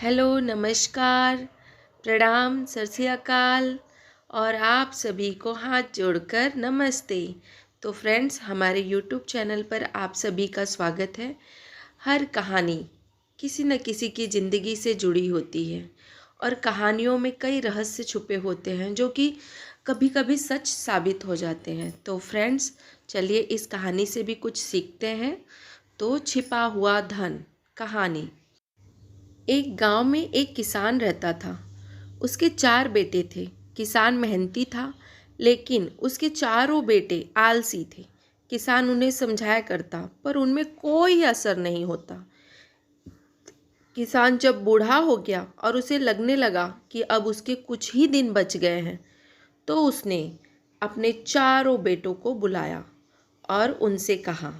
Hello, नमस्कार, प्रणाम, सत श्री अकाल और आप सभी को हाथ जोड़कर नमस्ते। तो फ्रेंड्स, हमारे यूट्यूब चैनल पर आप सभी का स्वागत है। हर कहानी किसी न किसी की ज़िंदगी से जुड़ी होती है और कहानियों में कई रहस्य छुपे होते हैं जो कि कभी कभी सच साबित हो जाते हैं। तो फ्रेंड्स, चलिए इस कहानी से भी कुछ सीखते हैं। तो छिपा हुआ धन कहानी। एक गांव में एक किसान रहता था। उसके 4 बेटे थे। किसान मेहनती था, लेकिन उसके चारों बेटे आलसी थे। किसान उन्हें समझाया करता, पर उनमें कोई असर नहीं होता। किसान जब बूढ़ा हो गया और उसे लगने लगा कि अब उसके कुछ ही दिन बच गए हैं, तो उसने अपने चारों बेटों को बुलाया और उनसे कहा।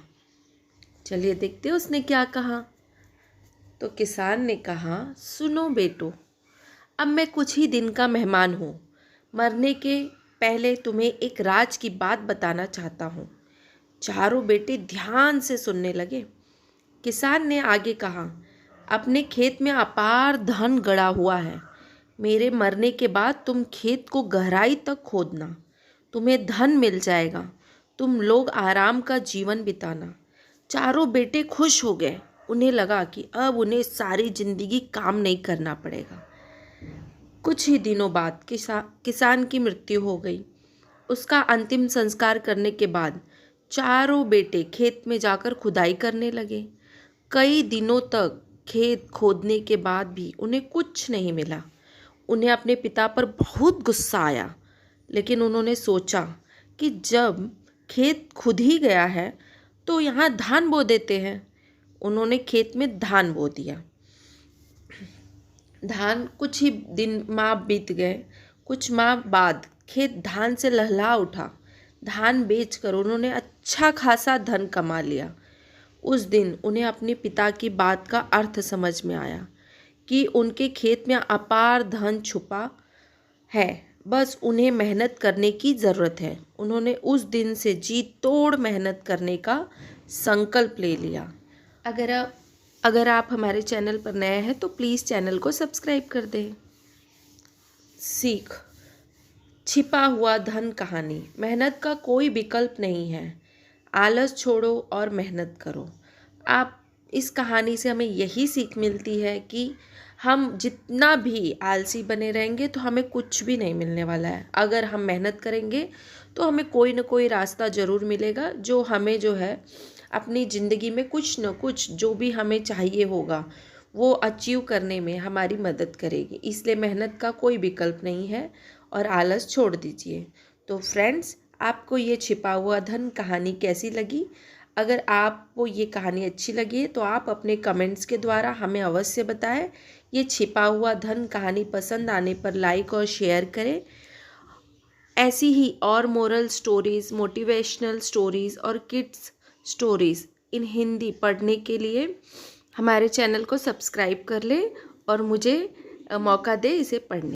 चलिए देखते हैं उसने क्या कहा। तो किसान ने कहा, सुनो बेटो, अब मैं कुछ ही दिन का मेहमान हूँ। मरने के पहले तुम्हें एक राज की बात बताना चाहता हूँ। चारों बेटे ध्यान से सुनने लगे। किसान ने आगे कहा, अपने खेत में अपार धन गड़ा हुआ है। मेरे मरने के बाद तुम खेत को गहराई तक खोदना। तुम्हें धन मिल जाएगा। तुम लोग आराम का जीवन बिताना। चारों बेटे खुश हो गए। उन्हें लगा कि अब उन्हें सारी जिंदगी काम नहीं करना पड़ेगा। कुछ ही दिनों बाद किसान की मृत्यु हो गई। उसका अंतिम संस्कार करने के बाद चारों बेटे खेत में जाकर खुदाई करने लगे। कई दिनों तक खेत खोदने के बाद भी उन्हें कुछ नहीं मिला। उन्हें अपने पिता पर बहुत गुस्सा आया, लेकिन उन्होंने सोचा कि जब खेत खुद ही गया है तो यहाँ धान बो देते हैं। उन्होंने खेत में धान बो दिया। धान कुछ ही दिन माह बीत गए। कुछ माह बाद खेत धान से लहला उठा। धान बेचकर उन्होंने अच्छा खासा धन कमा लिया। उस दिन उन्हें अपने पिता की बात का अर्थ समझ में आया कि उनके खेत में अपार धन छुपा है, बस उन्हें मेहनत करने की ज़रूरत है। उन्होंने उस दिन से जी तोड़ मेहनत करने का संकल्प ले लिया। अगर आप हमारे चैनल पर नए हैं तो प्लीज़ चैनल को सब्सक्राइब कर दें। सीख, छिपा हुआ धन कहानी। मेहनत का कोई विकल्प नहीं है। आलस छोड़ो और मेहनत करो। आप इस कहानी से हमें यही सीख मिलती है कि हम जितना भी आलसी बने रहेंगे तो हमें कुछ भी नहीं मिलने वाला है। अगर हम मेहनत करेंगे तो हमें कोई ना कोई रास्ता ज़रूर मिलेगा जो हमें जो है अपनी ज़िंदगी में कुछ न कुछ जो भी हमें चाहिए होगा वो अचीव करने में हमारी मदद करेगी। इसलिए मेहनत का कोई विकल्प नहीं है और आलस छोड़ दीजिए। तो फ्रेंड्स, आपको ये छिपा हुआ धन कहानी कैसी लगी? अगर आपको ये कहानी अच्छी लगी है तो आप अपने कमेंट्स के द्वारा हमें अवश्य बताएं। ये छिपा हुआ धन कहानी पसंद आने पर लाइक और शेयर करें। ऐसी ही और मोरल स्टोरीज़, मोटिवेशनल स्टोरीज़ और किड्स स्टोरीज़ इन हिंदी पढ़ने के लिए हमारे चैनल को सब्सक्राइब कर लें और मुझे मौका दें इसे पढ़ने।